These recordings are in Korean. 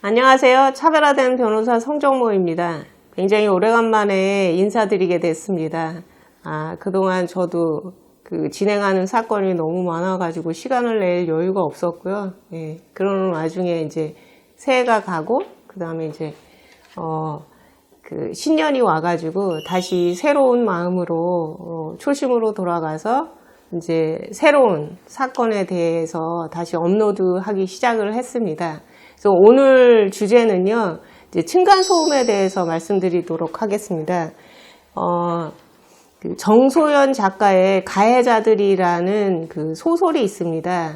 안녕하세요. 차별화된 변호사 성정모입니다. 굉장히 오래간만에 인사드리게 됐습니다. 그동안 저도 진행하는 사건이 너무 많아가지고 시간을 낼 여유가 없었고요. 그러는 와중에 이제 새해가 가고, 그 다음에 이제, 신년이 와가지고 다시 새로운 마음으로, 초심으로 돌아가서 이제 새로운 사건에 대해서 다시 업로드하기 시작을 했습니다. 그래서 오늘 주제는요, 이제 층간소음에 대해서 말씀드리도록 하겠습니다. 정소연 작가의 가해자들이라는 그 소설이 있습니다.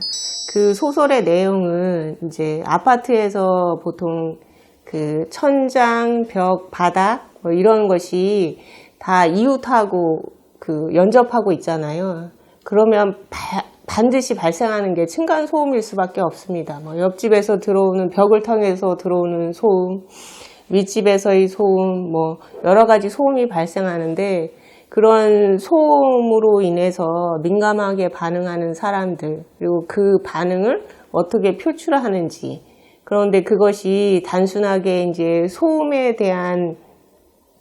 그 소설의 내용은 이제 아파트에서 보통 그 천장, 벽, 바닥 뭐 이런 것이 다 이웃하고 연접하고 있잖아요. 그러면 반드시 발생하는 게 층간소음일 수밖에 없습니다. 뭐 옆집에서 들어오는 벽을 통해서 들어오는 소음, 윗집에서의 소음, 뭐 여러 가지 소음이 발생하는데 그런 소음으로 인해서 민감하게 반응하는 사람들, 그리고 그 반응을 어떻게 표출하는지, 그런데 그것이 단순하게 이제 소음에 대한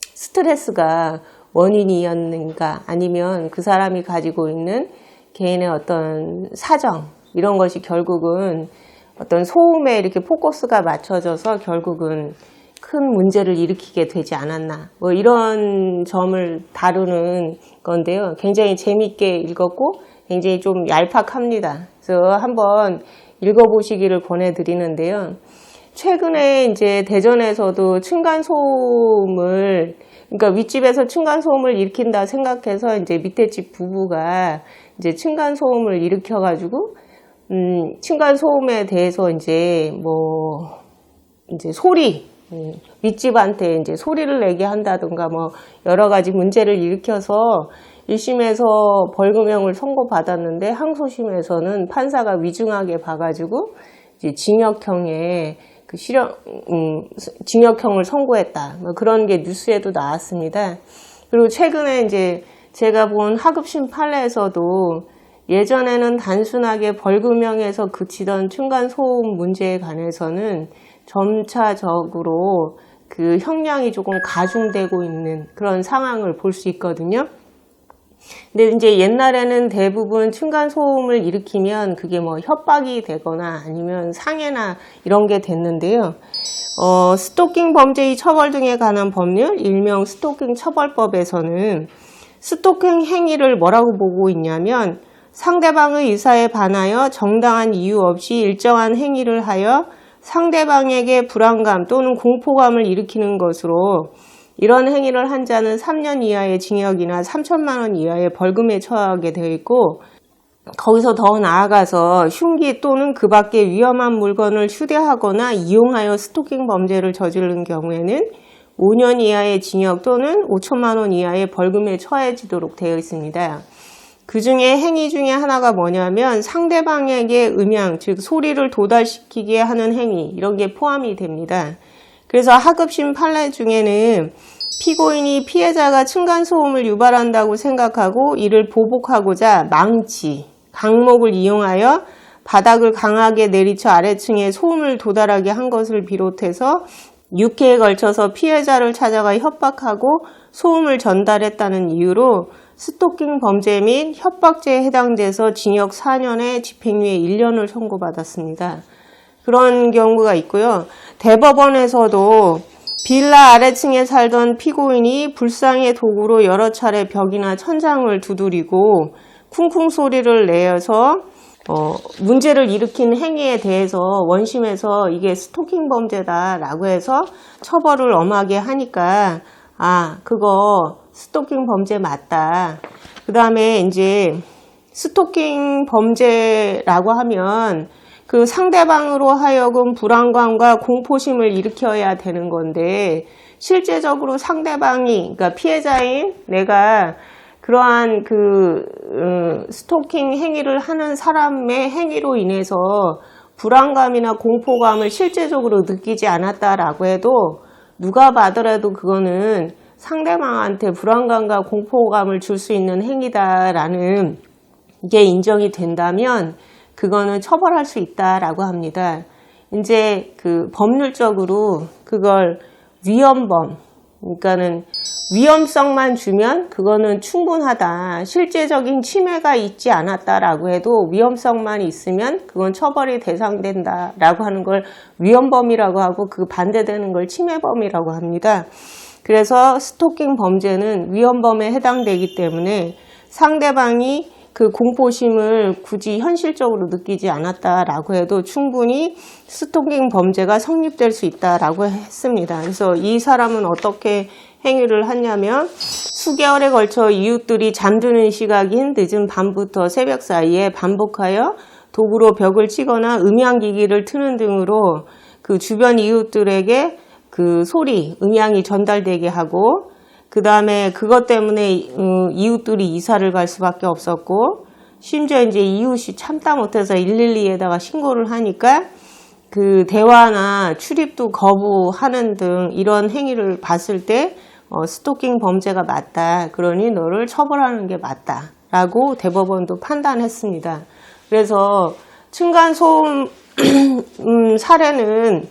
스트레스가 원인이었는가, 아니면 그 사람이 가지고 있는 개인의 어떤 사정, 이런 것이 결국은 어떤 소음에 이렇게 포커스가 맞춰져서 결국은 큰 문제를 일으키게 되지 않았나, 뭐 이런 점을 다루는 건데요. 굉장히 재미있게 읽었고 굉장히 좀 얄팍합니다. 그래서 한번 읽어보시기를 권해드리는데요. 최근에 이제 대전에서도 층간소음을, 그러니까 윗집에서 층간소음을 일으킨다 생각해서 이제 밑에 집 부부가 이제 층간소음을 일으켜가지고, 층간소음에 대해서 이제 이제 소리, 윗집한테 이제 소리를 내게 한다든가 뭐 여러 가지 문제를 일으켜서 1심에서 벌금형을 선고받았는데 항소심에서는 판사가 위중하게 봐가지고 이제 징역형에 징역형을 선고했다. 뭐 그런 게 뉴스에도 나왔습니다. 그리고 최근에 이제 제가 본 하급심 판례에서도 예전에는 단순하게 벌금형에서 그치던 층간소음 문제에 관해서는 점차적으로 그 형량이 조금 가중되고 있는 그런 상황을 볼 수 있거든요. 근데 이제 옛날에는 대부분 층간소음을 일으키면 그게 뭐 협박이 되거나 아니면 상해나 이런 게 됐는데요. 스토킹 범죄의 처벌 등에 관한 법률, 일명 스토킹 처벌법에서는 스토킹 행위를 뭐라고 보고 있냐면 상대방의 의사에 반하여 정당한 이유 없이 일정한 행위를 하여 상대방에게 불안감 또는 공포감을 일으키는 것으로 이런 행위를 한 자는 3년 이하의 징역이나 3천만 원 이하의 벌금에 처하게 되어 있고, 거기서 더 나아가서 흉기 또는 그 밖의 위험한 물건을 휴대하거나 이용하여 스토킹 범죄를 저지른 경우에는 5년 이하의 징역 또는 5천만 원 이하의 벌금에 처해지도록 되어 있습니다. 그 중에 행위 중에 하나가 뭐냐면 상대방에게 음향, 즉 소리를 도달시키게 하는 행위, 이런 게 포함이 됩니다. 그래서 하급심 판례 중에는 피고인이 피해자가 층간소음을 유발한다고 생각하고 이를 보복하고자 망치, 강목을 이용하여 바닥을 강하게 내리쳐 아래층에 소음을 도달하게 한 것을 비롯해서 6회에 걸쳐서 피해자를 찾아가 협박하고 소음을 전달했다는 이유로 스토킹 범죄 및 협박죄에 해당돼서 징역 4년에 집행유예 1년을 선고받았습니다. 그런 경우가 있고요. 대법원에서도 빌라 아래층에 살던 피고인이 불상의 도구로 여러 차례 벽이나 천장을 두드리고 쿵쿵 소리를 내서 문제를 일으킨 행위에 대해서 원심에서 이게 스토킹 범죄다라고 해서 처벌을 엄하게 하니까 그거 스토킹 범죄 맞다. 그 다음에 이제 스토킹 범죄라고 하면 그 상대방으로 하여금 불안감과 공포심을 일으켜야 되는 건데, 실제적으로 상대방이, 그러니까 피해자인 내가 그러한 스토킹 행위를 하는 사람의 행위로 인해서 불안감이나 공포감을 실제적으로 느끼지 않았다라고 해도 누가 봐더라도 그거는 상대방한테 불안감과 공포감을 줄 수 있는 행위다라는 게 인정이 된다면 그거는 처벌할 수 있다라고 합니다. 이제 그 법률적으로 그걸 위헌범, 그러니까는 위험성만 주면 그거는 충분하다. 실제적인 침해가 있지 않았다라고 해도 위험성만 있으면 그건 처벌이 대상된다라고 하는 걸 위헌범이라고 하고, 그 반대되는 걸 침해범이라고 합니다. 그래서 스토킹 범죄는 위헌범에 해당되기 때문에 상대방이 그 공포심을 굳이 현실적으로 느끼지 않았다라고 해도 충분히 스토킹 범죄가 성립될 수 있다라고 했습니다. 그래서 이 사람은 어떻게 행위를 하냐면, 수개월에 걸쳐 이웃들이 잠드는 시각인 늦은 밤부터 새벽 사이에 반복하여 도구로 벽을 치거나 음향기기를 트는 등으로 그 주변 이웃들에게 그 소리, 음향이 전달되게 하고, 그 다음에 그것 때문에 이웃들이 이사를 갈 수밖에 없었고, 심지어 이제 이웃이 참다 못해서 112에다가 신고를 하니까 그 대화나 출입도 거부하는 등 이런 행위를 봤을 때 스토킹 범죄가 맞다. 그러니 너를 처벌하는 게 맞다라고 대법원도 판단했습니다. 그래서 층간소음 사례는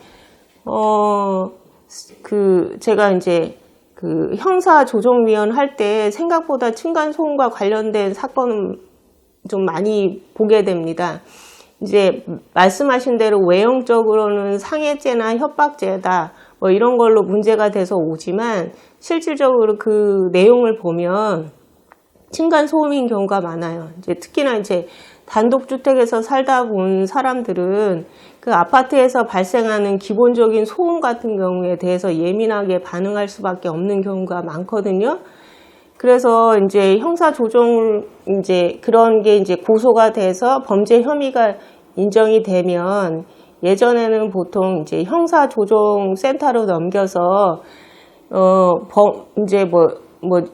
제가 이제 그 형사조정위원 할 때 생각보다 층간소음과 관련된 사건은 좀 많이 보게 됩니다. 이제 말씀하신 대로 외형적으로는 상해죄나 협박죄다 뭐 이런 걸로 문제가 돼서 오지만, 실질적으로 그 내용을 보면 층간소음인 경우가 많아요. 이제 특히나 이제 단독주택에서 살다 본 사람들은 그 아파트에서 발생하는 기본적인 소음 같은 경우에 대해서 예민하게 반응할 수밖에 없는 경우가 많거든요. 그래서 이제 형사조정, 이제 그런 게 이제 고소가 돼서 범죄 혐의가 인정이 되면, 예전에는 보통 이제 형사조정센터로 넘겨서, 이제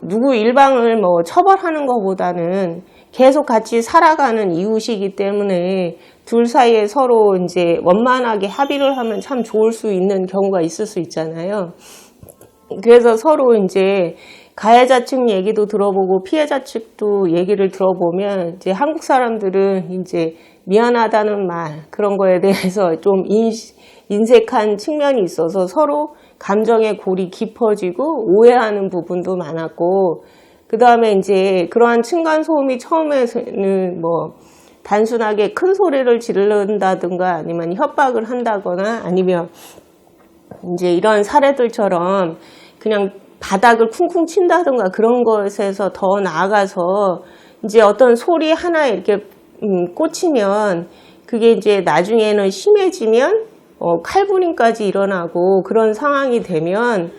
누구 일방을 처벌하는 것보다는 계속 같이 살아가는 이웃이기 때문에 둘 사이에 서로 이제 원만하게 합의를 하면 참 좋을 수 있는 경우가 있을 수 있잖아요. 그래서 서로 이제 가해자 측 얘기도 들어보고 피해자 측도 얘기를 들어보면, 이제 한국 사람들은 이제 미안하다는 말, 그런 거에 대해서 좀 인색한 측면이 있어서 서로 감정의 골이 깊어지고 오해하는 부분도 많았고, 그 다음에 이제 그러한 층간소음이 처음에는 단순하게 큰 소리를 지른다든가 아니면 협박을 한다거나 아니면 이제 이런 사례들처럼 그냥 바닥을 쿵쿵 친다든가 그런 것에서 더 나아가서 이제 어떤 소리 하나 이렇게 꽂히면 그게 이제 나중에는 심해지면 칼부림까지 일어나고 그런 상황이 되면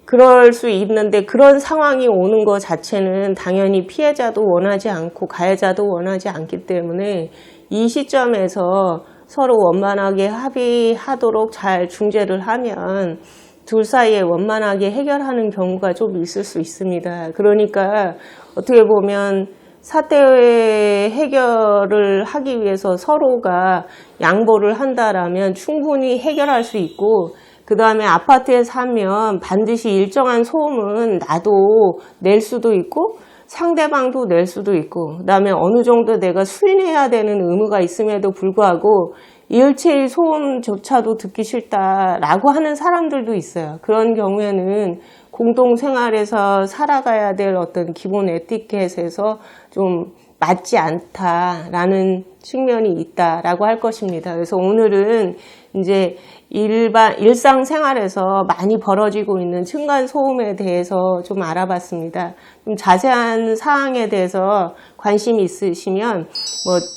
그럴 수 있는데, 그런 상황이 오는 것 자체는 당연히 피해자도 원하지 않고 가해자도 원하지 않기 때문에 이 시점에서 서로 원만하게 합의하도록 잘 중재를 하면 둘 사이에 원만하게 해결하는 경우가 좀 있을 수 있습니다. 그러니까 어떻게 보면 사태의 해결을 하기 위해서 서로가 양보를 한다라면 충분히 해결할 수 있고, 그 다음에 아파트에 살면 반드시 일정한 소음은 나도 낼 수도 있고 상대방도 낼 수도 있고, 그 다음에 어느 정도 내가 수인해야 되는 의무가 있음에도 불구하고 일체의 소음조차도 듣기 싫다라고 하는 사람들도 있어요. 그런 경우에는 공동생활에서 살아가야 될 어떤 기본 에티켓에서 좀 맞지 않다라는 측면이 있다라고 할 것입니다. 그래서 오늘은 이제 일상생활에서 많이 벌어지고 있는 층간소음에 대해서 좀 알아봤습니다. 좀 자세한 사항에 대해서 관심이 있으시면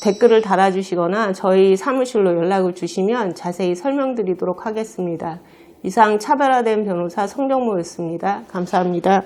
댓글을 달아주시거나 저희 사무실로 연락을 주시면 자세히 설명드리도록 하겠습니다. 이상 차별화된 변호사 성정모였습니다. 감사합니다.